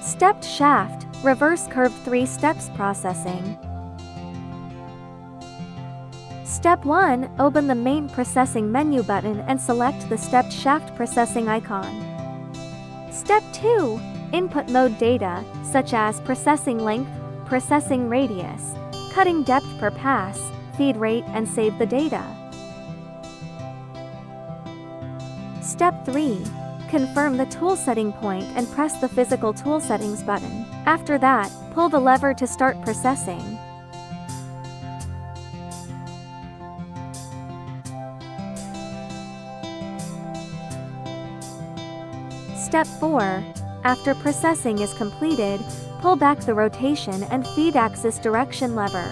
Stepped shaft, reverse curved 3 steps processing. Step 1, open the main processing menu button and select the stepped shaft processing icon. Step 2, input mode data, such as processing length, processing radius, cutting depth per pass, feed rate, and save the data. Step 3, confirm the tool setting point and press the physical tool settings button. After that, pull the lever to start processing. Step 4, after processing is completed, pull back the rotation and feed axis direction lever.